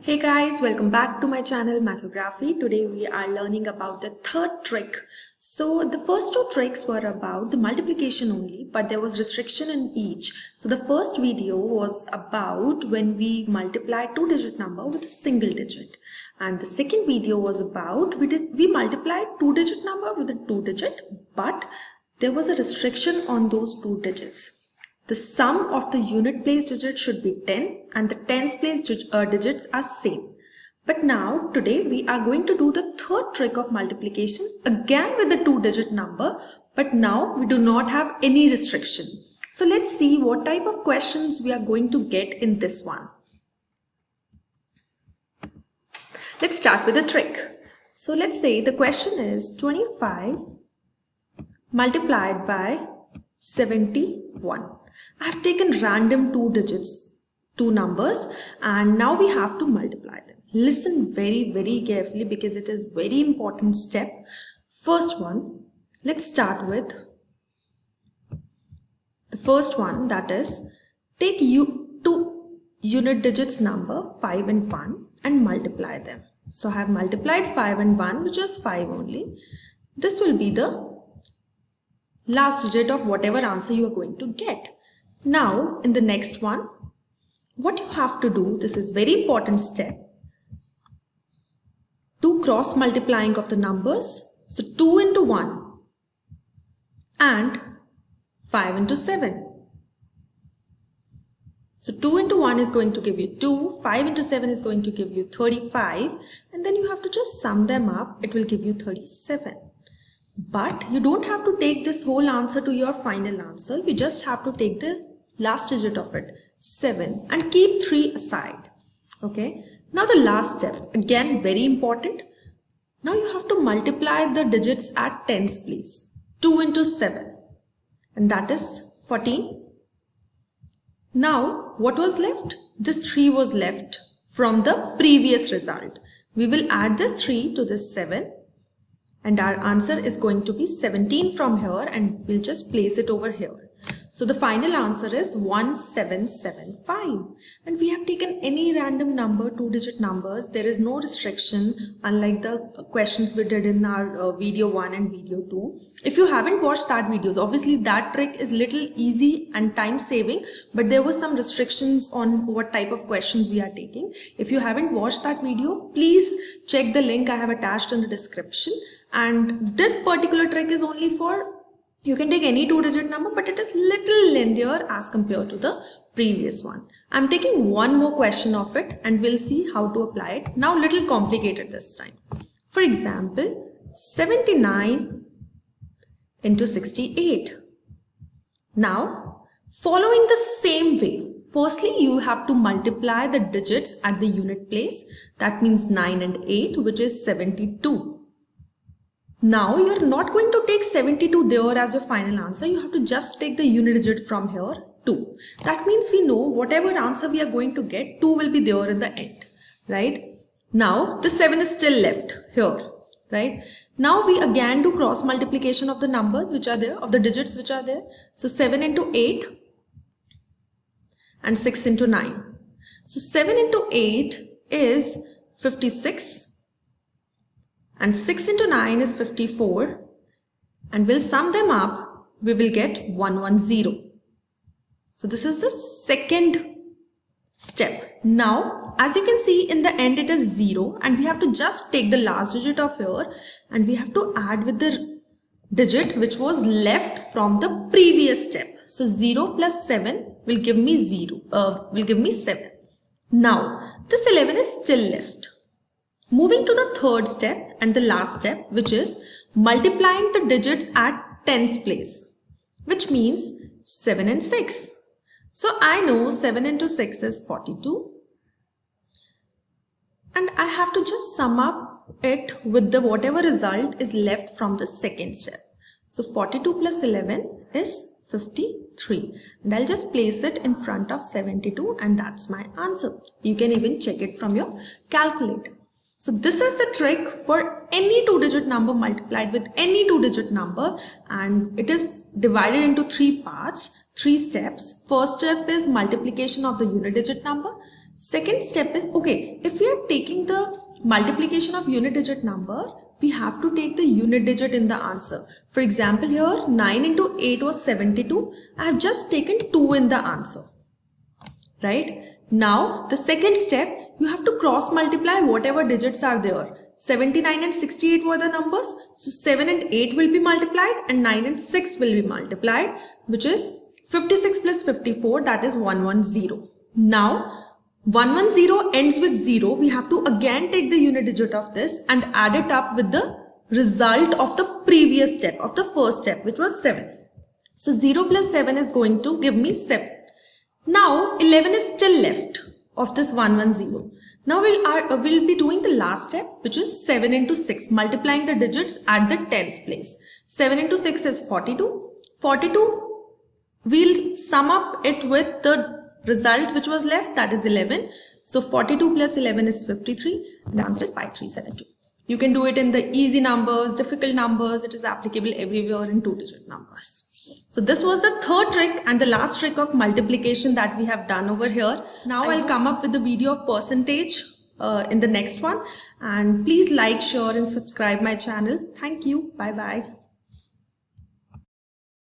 Hey guys, welcome back to my channel Mathography. Today we are learning about the third trick. So the first two tricks were about the multiplication only, but there was restriction in each. So the first video was about when we multiply two-digit number with a single digit. And the second video was about we multiplied two-digit number with a two-digit, but there was a restriction on those two digits. The sum of the unit place digits should be 10 and the tens place digits are same. But now today we are going to do the third trick of multiplication again with the two-digit number, but now we do not have any restriction. So let's see what type of questions we are going to get in this one. Let's start with the trick. So let's say the question is 25 multiplied by 71. I have taken random two numbers, and now we have to multiply them. Listen very carefully because it is very important step. First one, let's start with the first one, that is take two unit digits number 5 and 1 and multiply them. So I have multiplied 5 and 1, which is 5 only. This will be the last digit of whatever answer you are going to get. Now in the next one, what you have to do, this is very important step, do cross multiplying of the numbers. So 2 into 1 and 5 into 7. So 2 into 1 is going to give you 2, 5 into 7 is going to give you 35, and then you have to just sum them up, it will give you 37. But you don't have to take this whole answer to your final answer. You just have to take the last digit of it, 7, and keep 3 aside. Okay. Now the last step, again very important. Now you have to multiply the digits at tens place. 2 into 7, and that is 14. Now what was left? This 3 was left from the previous result. We will add this 3 to this 7. And our answer is going to be 17 from here, and we'll just place it over here. So the final answer is 1775. And we have taken any random number, two-digit numbers. There is no restriction, unlike the questions we did in our video 1 and video 2. If you haven't watched that videos, obviously that trick is little easy and time saving, but there was some restrictions on what type of questions we are taking. If you haven't watched that video, please check the link I have attached in the description. And this particular trick is only for, you can take any two-digit number, but it is little lengthier as compared to the previous one. I'm taking one more question of it and we'll see how to apply it. Now little complicated this time. For example, 79 into 68. Now, following the same way, firstly, you have to multiply the digits at the unit place. That means 9 and 8, which is 72. Now you're not going to take 72 there as your final answer. You have to just take the unit digit from here, 2. That means we know whatever answer we are going to get, 2 will be there in the end, right? Now the 7 is still left here, right? Now we again do cross multiplication of the numbers which are there, of the digits which are there. So 7 into 8 and 6 into 9. So 7 into 8 is 56. And 6 into 9 is 54, and we'll sum them up, we will get 110. So this is the second step. Now, as you can see, in the end it is 0, and we have to just take the last digit of here, and we have to add with the digit which was left from the previous step. So 0 plus 7 will give me 7. Now, this 11 is still left. Moving to the third step and the last step, which is multiplying the digits at tens place, which means 7 and 6. So I know 7 into 6 is 42. And I have to just sum up it with the whatever result is left from the second step. So 42 plus 11 is 53. And I'll just place it in front of 72, and that's my answer. You can even check it from your calculator. So this is the trick for any two-digit number multiplied with any two-digit number, and it is divided into 3 parts, 3 steps. First step is multiplication of the unit digit number. Second step is, okay, if we are taking the multiplication of unit digit number, we have to take the unit digit in the answer. For example, here 9 into 8 was 72. I have just taken 2 in the answer. Right? Now, the second step, you have to cross multiply whatever digits are there. 79 and 68 were the numbers. So 7 and 8 will be multiplied and 9 and 6 will be multiplied, which is 56 plus 54, that is 110. Now, 110 ends with 0. We have to again take the unit digit of this and add it up with the result of the previous step, of the first step, which was 7. So 0 plus 7 is going to give me 7. Now 11 is still left of this 110. Now we'll be doing the last step, which is 7 into 6, multiplying the digits at the tens place. 7 into 6 is 42. 42, we'll sum up it with the result which was left, that is 11. So 42 plus 11 is 53. The answer is 5372. You can do it in the easy numbers, difficult numbers. It is applicable everywhere in 2-digit numbers. So this was the third trick and the last trick of multiplication that we have done over here. Now I'll come up with the video of percentage in the next one. And please like, share and subscribe my channel. Thank you. Bye bye.